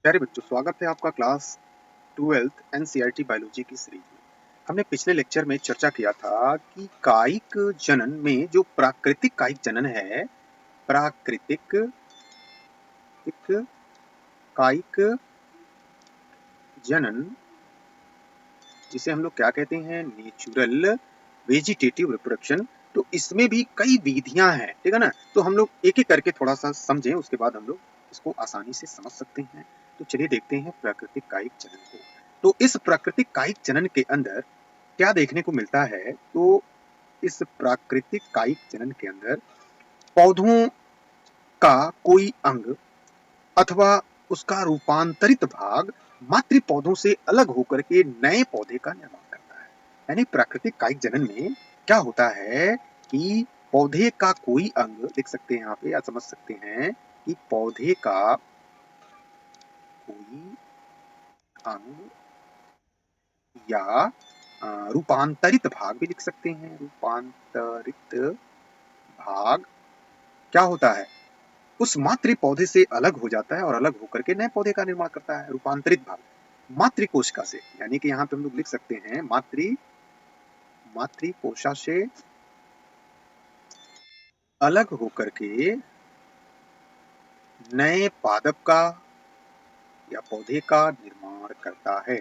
प्यारे बच्चों, स्वागत है आपका क्लास 12th एनसीईआरटी बायोलॉजी की सीरीज में। हमने पिछले लेक्चर में चर्चा किया था कि कायिक जनन में जो प्राकृतिक कायिक जनन है, प्राकृतिक कायिक जनन जिसे हम लोग क्या कहते हैं, नेचुरल वेजिटेटिव रिप्रोडक्शन। तो इसमें भी कई विधियां हैं, ठीक है ना। तो हम लोग एक एक करके थोड़ा सा समझें, उसके बाद हम लोग इसको आसानी से समझ सकते हैं। तो चलिए देखते हैं प्राकृतिक कायिक जनन को। तो इस प्राकृतिक कायिक जनन के अंदर क्या देखने को मिलता है, तो इस प्राकृतिक कायिक जनन के अंदर पौधों का कोई अंग अथवा उसका रूपांतरित भाग मातृ पौधों से अलग होकर के नए पौधे का निर्माण करता है। यानी प्राकृतिक कायिक जनन में क्या होता है कि पौधे का कोई अंग, लिख सकते हैं यहाँ पे या समझ सकते हैं कि पौधे का कोई अंग या रूपांतरित भाग भी लिख सकते हैं। रूपांतरित भाग क्या होता है, उस मातृ पौधे से अलग हो जाता है और अलग होकर के नए पौधे का निर्माण करता है। रूपांतरित भाग मातृ कोशिका से, यानी कि यहाँ पे हम लोग लिख सकते हैं मातृ कोशिका से अलग होकर के नए पादप का या पौधे का निर्माण करता है।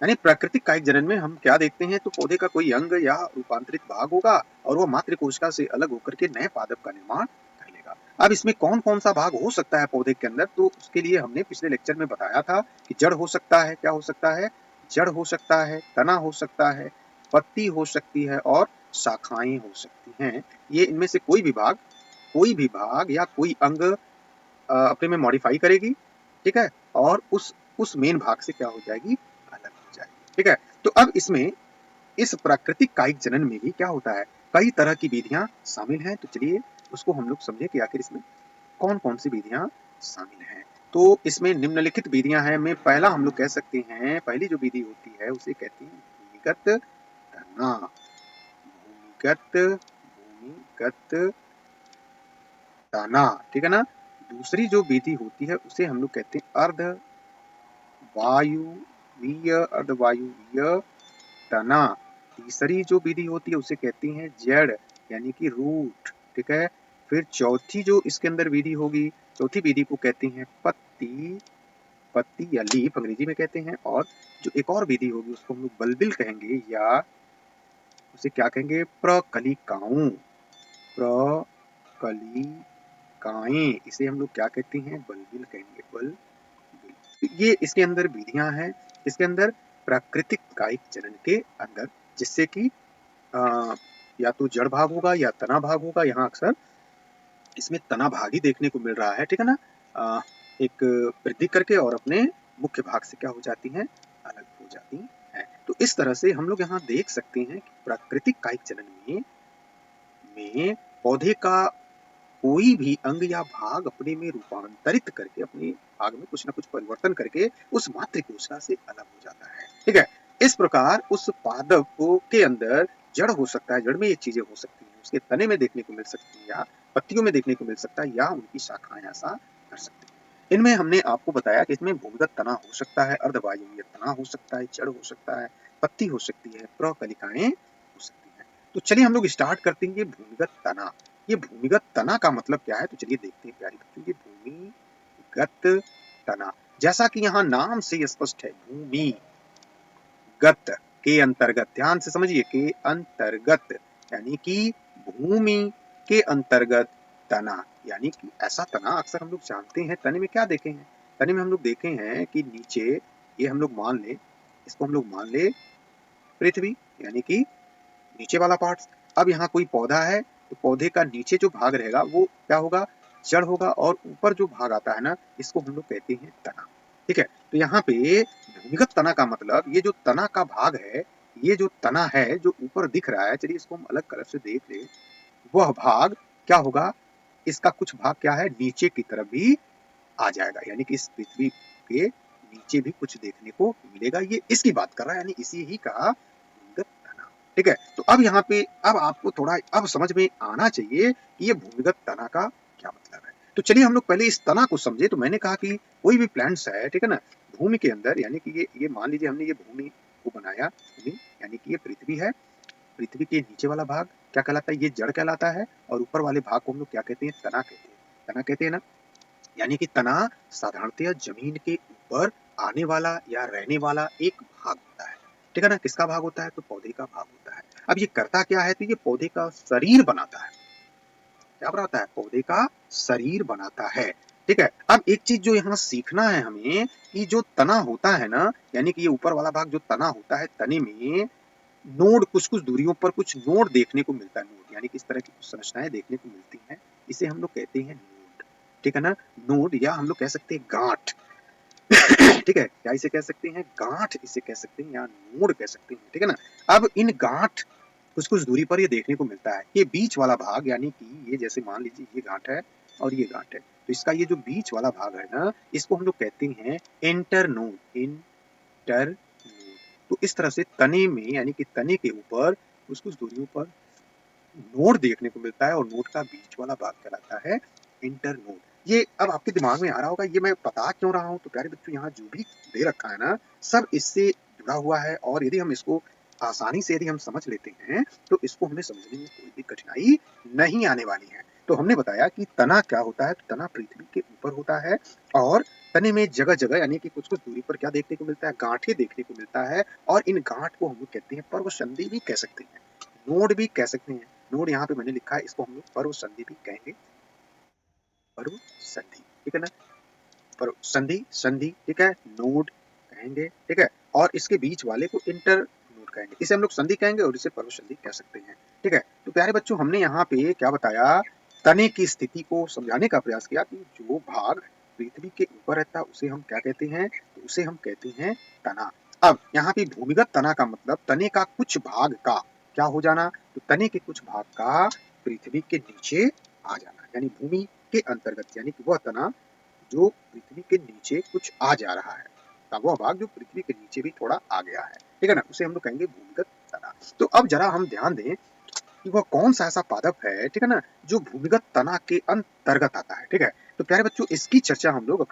यानी प्राकृतिक कायिक जनन में हम क्या देखते हैं, तो पौधे का कोई अंग या रूपांतरित भाग होगा और वह मातृ कोशिका से अलग होकर के नए पादप का निर्माण कर लेगा। अब इसमें कौन कौन सा भाग हो सकता है पौधे के अंदर, तो उसके लिए हमने पिछले लेक्चर में बताया था कि जड़ हो सकता है। क्या हो सकता है? जड़ हो सकता है, तना हो सकता है, पत्ती हो सकती है और शाखाएं हो सकती हैं। ये इनमें से कोई भी भाग या कोई अंग अपने में मॉडिफाई करेगी, ठीक है, और उस मेन भाग से क्या हो जाएगी, अलग हो जाएगी, ठीक है। तो अब इसमें इस प्राकृतिक कायिक जनन में भी क्या होता है, कई तरह की विधियां शामिल हैं। तो चलिए उसको हम लोग समझे कि आखिर इसमें कौन कौन सी विधियां शामिल हैं। तो इसमें निम्नलिखित विधियां हैं। में पहला हम लोग कह सकते हैं, पहली जो विधि होती है उसे कहते हैं भूमिगत तना। भूमिगत तना, ठीक है ना। दूसरी जो विधि होती है उसे हम लोग कहते हैं अर्धवायुवीय तना। तीसरी जो विधि होती है उसे कहते हैं जड़, यानी कि रूट, ठीक है। फिर चौथी जो इसके अंदर विधि होगी, चौथी विधि को कहते हैं पत्ती या लीफ अंग्रेजी में कहते हैं। और जो एक और विधि होगी उसको हम लोग बल्बिल कहेंगे या उसे क्या कहेंगे, प्रकलिकाओं। प्रकलिकाएं, इसे हम लोग क्या कहते हैं, बल्बिल कहेंगे, बल्बिल। ये इसके अंदर विधियां हैं, इसके अंदर प्राकृतिक कायिक जनन के अंदर, जिससे कि या तो जड़ भाग होगा या तना भाग होगा। यहाँ अक्सर इसमें तना भाग ही देखने को मिल रहा है, ठीक है ना। एक वृद्धि करके और अपने मुख्य भाग से क्या हो जाती हैं, अलग हो जाती हैं। तो इस तरह से हम लोग यहाँ देख सकते हैं कि प्राकृतिक कायिक जनन में पौधे का कोई भी अंग या भाग अपने में रूपांतरित करके, अपने भाग में कुछ ना कुछ परिवर्तन करके उस मातृ कोशिका से अलग हो जाता है, ठीक है। इस प्रकार उस पादप के अंदर जड़ हो सकता है, जड़ में ये चीजें हो सकती हैं, उसके तने में देखने को मिल सकती है या पत्तियों में देखने को मिल सकता है या उनकी शाखाएं ऐसा कर सकती हैं। इनमें हमने आपको बताया कि इसमें भूमिगत तना हो सकता है, अर्धवायुवीय तना हो सकता है, जड़ हो सकता है, पत्ती हो सकती है, प्रकलिकाएं हो सकती है। तो चलिए हम लोग स्टार्ट करते हैं भूमिगत तना। ये भूमिगत तना का मतलब क्या है, तो चलिए देखते हैं प्यारी बच्चों। ये भूमिगत तना, जैसा कि यहाँ नाम से स्पष्ट है, भूमिगत के अंतर्गत, ध्यान से समझिए, के अंतर्गत, यानी कि भूमि के अंतर्गत तना, यानी कि ऐसा तना अक्सर हम लोग जानते हैं। तने में क्या देखे हैं, तने में हम लोग देखे हैं कि नीचे, ये हम लोग मान ले, इसको हम लोग मान ले पृथ्वी, यानी कि नीचे वाला पार्ट। अब यहाँ कोई पौधा है, तो पौधे का नीचे जो भाग रहेगा वो क्या होगा, जड़ होगा, और ऊपर जो भाग आता है ना, इसको हम लोग कहते हैं तना, ठीक है। तो यहाँ पे भूमिगत तना का मतलब, ये जो तना का भाग है, ये जो तना है जो ऊपर दिख रहा है, चलिए इसको हम अलग कलर से देख ले, वह भाग क्या होगा, इसका कुछ भाग क्या है, नीचे की तरफ भी आ जाएगा, यानी कि इस पृथ्वी के नीचे भी कुछ देखने को मिलेगा। ये इसकी बात कर रहा है, यानी इसी ही का भूमिगत तना, ठीक है। तो अब यहाँ पे अब आपको थोड़ा अब समझ में आना चाहिए कि ये भूमिगत तना का क्या मतलब है। तो चलिए हम लोग पहले इस तना को समझे। तो मैंने कहा कि कोई भी प्लांट्स है, ठीक है ना, भूमि के अंदर, यानी कि ये मान लीजिए हमने ये भूमि को बनाया, भूमि यानी कि ये पृथ्वी है। पृथ्वी के नीचे वाला भाग क्या कहलाता है? ये जड़ कहलाता है। और ऊपर वाले भाग को हम लोग क्या कहते हैं? तना कहते हैं। तना कहते हैं ना। यानी कि तना साधारणतया जमीन के ऊपर आने वाला या रहने वाला एक भाग होता है, ठीक है ना। किसका भाग होता है? तो पौधे का भाग होता है। अब ये करता क्या है? तो ये पौधे का शरीर बनाता है। क्या बनाता है? पौधे का शरीर बनाता है, ठीक है। अब एक चीज जो यहाँ सीखना है हमें, कि जो तना होता है ना, यानी कि ये ऊपर वाला भाग जो तना होता है, तने में नोड कुछ-कुछ दूरियों पर कुछ नोड देखने को मिलता है। नोड यानी कि इस तरह की कुछ संरचनाएं देखने को मिलती हैं। इसे हम लोग कहते हैं नोड, ठीक है ना। नोड, या हम लोग कह सकते हैं गांठ, ठीक है। क्या इसे कह सकते हैं? गांठ इसे कह सकते हैं, या नोड कह सकते हैं, ठीक है ना। अब इन गांठ कुछ-कुछ दूरी पर ये देखने को मिलता है। ये बीच वाला भाग, यानी कि ये जैसे मान लीजिए ये गांठ है और ये गांठ है, तो इसका ये जो बीच वाला भाग है ना, इसको हम लोग कहते हैं इंटरनोड। इंटरनोड। तो इस तरह से तने में, यानी कि तने के ऊपर कुछ-कुछ दूरियों पर नोड देखने को मिलता है, और नोड का बीच वाला भाग कहलाता है इंटरनोड। ये अब आपके दिमाग में आ रहा होगा, ये मैं बता क्यों रहा हूँ? तो प्यारे बच्चों, यहाँ जो भी दे रखा है ना, सब इससे जुड़ा हुआ है। और यदि हम इसको आसानी से यदि हम समझ लेते हैं, तो इसको हमें समझने में कोई भी कठिनाई नहीं आने वाली है। तो हमने बताया कि तना क्या होता है? तो तना पृथ्वी के ऊपर होता है, और तने में जगह-जगह, यानी कि कुछ-कुछ दूरी पर क्या देखने को मिलता है? गांठें देखने को मिलता है। और इन गांठ को हम लोग कहते हैं पर्वसंधि भी कह सकते हैं, नोड भी कह सकते हैं। नोड यहाँ पे मैंने लिखा है, इसको हम लोग पर्व संधि भी कहेंगे। पर्व संधि, ठीक है ना। पर्व संधि, संधि, ठीक है। नोड कहेंगे, ठीक है। और इसके बीच वाले को इंटर नोड कहेंगे। इसे हम लोग संधि कहेंगे और इसे पर्व संधि कह सकते हैं, ठीक है। तो प्यारे बच्चों, हमने यहाँ पे क्या बताया? तने की स्थिति को समझाने का प्रयास किया, कि जो भाग पृथ्वी के ऊपर रहता है उसे हम क्या कहते हैं? तो उसे हम कहते हैं तना। अब यहाँ पे भूमिगत तना का मतलब तने का कुछ भाग का क्या हो जाना? तो तने के कुछ भाग का पृथ्वी के नीचे आ जाना, यानी भूमि के अंतर्गत, यानी कि वह तना जो पृथ्वी के नीचे कुछ आ जा रहा है, का वह भाग जो पृथ्वी के नीचे भी थोड़ा आ गया है, ठीक है ना, उसे हम लोग कहेंगे भूमिगत तना। तो अब जरा हम ध्यान दें कि वह कौन सा ऐसा पादप है, ठीक है ना, जो भूमिगत तना के अंतर्गत आता है, ठीक है। तो प्यारे बच्चों, इसकी चर्चा हम लोग अपने